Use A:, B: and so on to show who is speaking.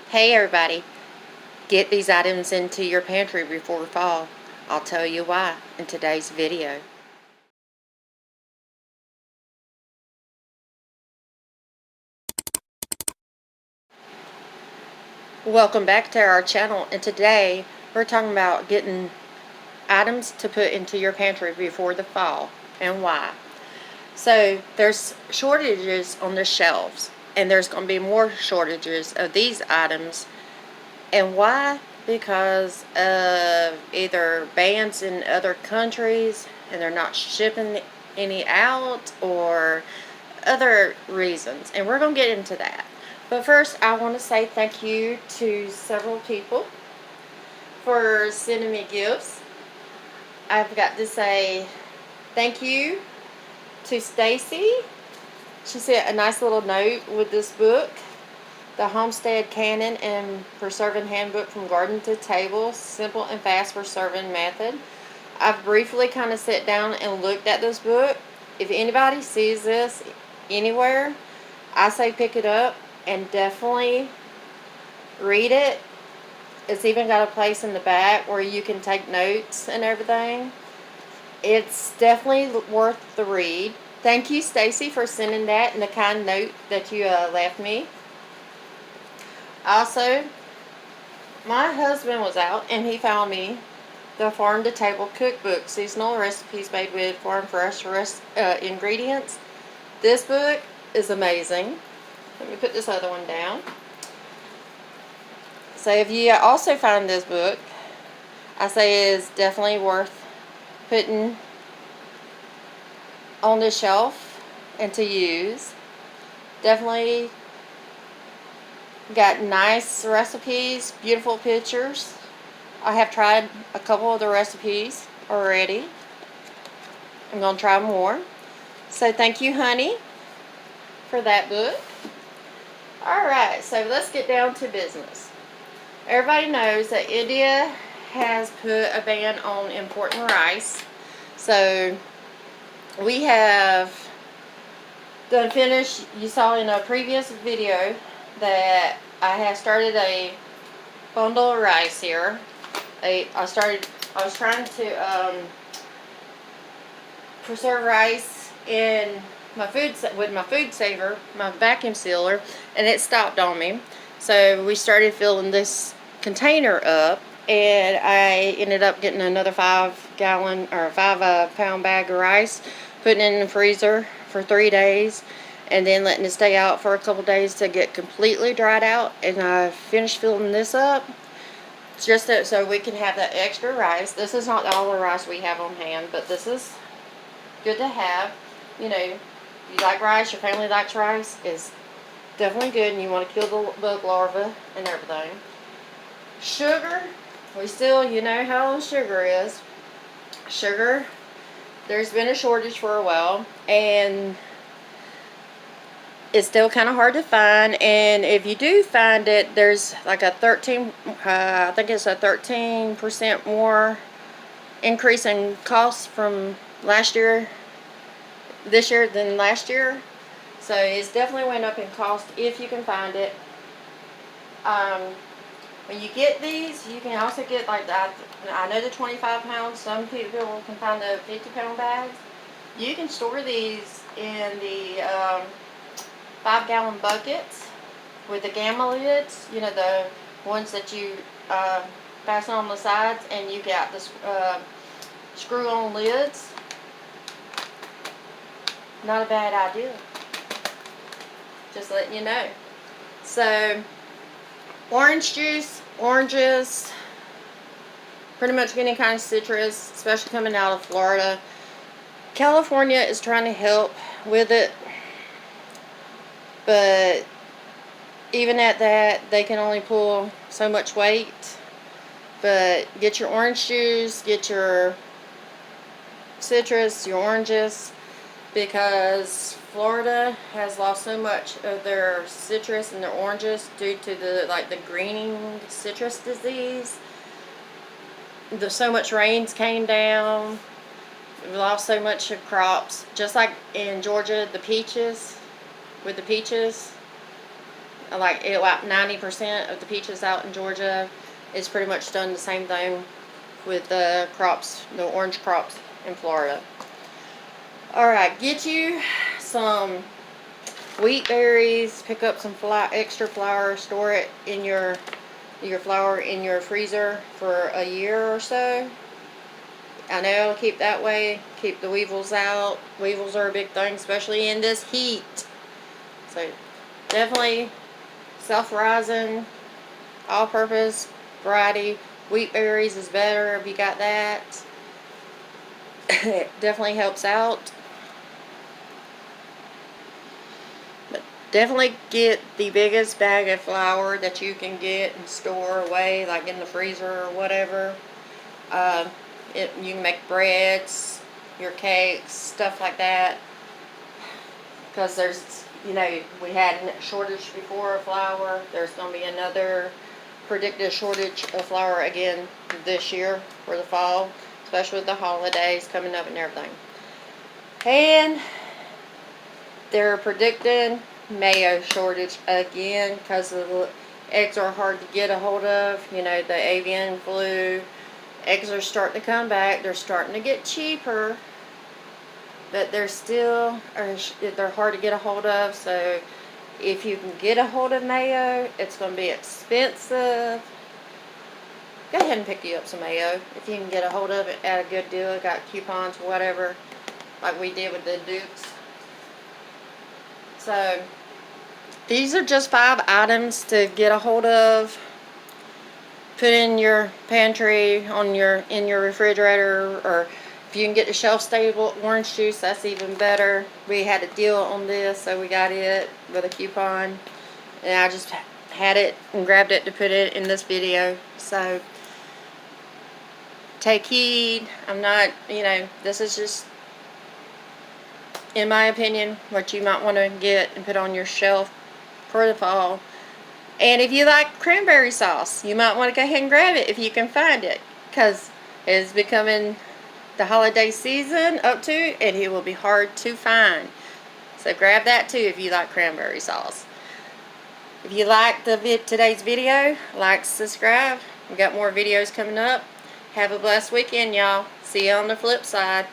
A: Hey everybody, get these items into your pantry before fall. I'll tell you why in today's video. Welcome back to our channel, and today we're talking about getting items to put into your pantry before the fall and why. So there's shortages on the shelves, and there's going to be more shortages of these items. And why? Because of either bans in other countries and they're not shipping any out, or other reasons. And we're going to get into that. But first, I want to say thank you to several people for sending me gifts. I've got to say thank you to Stacy. She sent a nice little note with this book, The Homestead Canon and Preserving Handbook from Garden to Table, Simple and Fast for Serving Method. I've briefly kind of sat down and looked at this book. If anybody sees this anywhere, I say pick it up and definitely read it. It's even got a place in the back where you can take notes and everything. It's definitely worth the read. Thank you, Stacy, for sending that and the kind note that you left me. Also, my husband was out and he found me the Farm to Table Cookbook, seasonal recipes made with farm fresh ingredients. This book is amazing. Let me put this other one down. So if you also find this book, I say it is definitely worth putting on the shelf and to use. Definitely got nice recipes, beautiful pictures. I have tried a couple of the recipes already. I'm going to try more. So thank you, honey, for that book. Alright, so let's get down to business. Everybody knows that India has put a ban on importing rice. So we have done finished. You saw in a previous video that I have started a bundle of rice here. I was trying to preserve rice in my with my food saver, my vacuum sealer, and it stopped on me. So we started filling this container up, and I ended up getting another 5-gallon or 5-pound bag of rice, putting it in the freezer for 3 days, and then letting it stay out for a couple days to get completely dried out. And I finished filling this up just so we can have that extra rice. This is not all the rice we have on hand, but this is good to have. You know, you like rice, your family likes rice, it's definitely good, and you want to kill the bug larvae and everything. Sugar, we still, you know how sugar is. Sugar, there's been a shortage for a while, and it's still kind of hard to find. And if you do find it, there's like a I think it's a 13% more increase in costs from this year than last year. So it's definitely went up in cost if you can find it. When you get these, you can also get like that. I know the 25 pounds. Some people can find the 50-pound bags. You can store these in the 5-gallon buckets with the gamma lids. You know, the ones that you fasten on the sides, and you got the screw-on lids. Not a bad idea. Just letting you know. So, orange juice, oranges, pretty much any kind of citrus, especially coming out of Florida. California is trying to help with it, but even at that, they can only pull so much weight. But get your orange juice, get your citrus, your oranges, because Florida has lost so much of their citrus and their oranges due to the greening citrus disease. So much rains came down. We lost so much of crops. Just like in Georgia, the peaches, Like, about 90% of the peaches out in Georgia is pretty much done the same thing with the crops, the orange crops in Florida. Alright, get you some wheat berries, pick up some extra flour, store it in your flour in your freezer for a year or so. I know it'll keep that way, keep the weevils out. Weevils are a big thing, especially in this heat. So definitely self-rising, all-purpose variety. Wheat berries is better if you got that. It definitely helps out. But definitely get the biggest bag of flour that you can get and store away, like in the freezer or whatever. You can make breads, your cakes, stuff like that. Because there's, we had a shortage before of flour. There's going to be another predicted shortage of flour again this year for the fall, especially with the holidays coming up and everything. And they're predicting mayo shortage again because the eggs are hard to get a hold of. The avian flu. Eggs are starting to come back. They're starting to get cheaper, but they're hard to get a hold of. So if you can get a hold of mayo, it's going to be expensive. Go ahead and pick you up some mayo if you can get a hold of it at a good deal. Got coupons or whatever, like we did with the Dukes. So these are just 5 items to get a hold of. Put in your pantry, in your refrigerator, or if you can get the shelf-stable orange juice, that's even better. We had a deal on this, so we got it with a coupon, and I just had it and grabbed it to put it in this video. So take heed. I'm not, this is just, in my opinion, what you might want to get and put on your shelf for the fall. And if you like cranberry sauce, you might want to go ahead and grab it if you can find it, because it's becoming the holiday season up to, and it will be hard to find. So grab that too if you like cranberry sauce. If you liked today's video, like, subscribe. We got more videos coming up. Have a blessed weekend, y'all. See you on the flip side.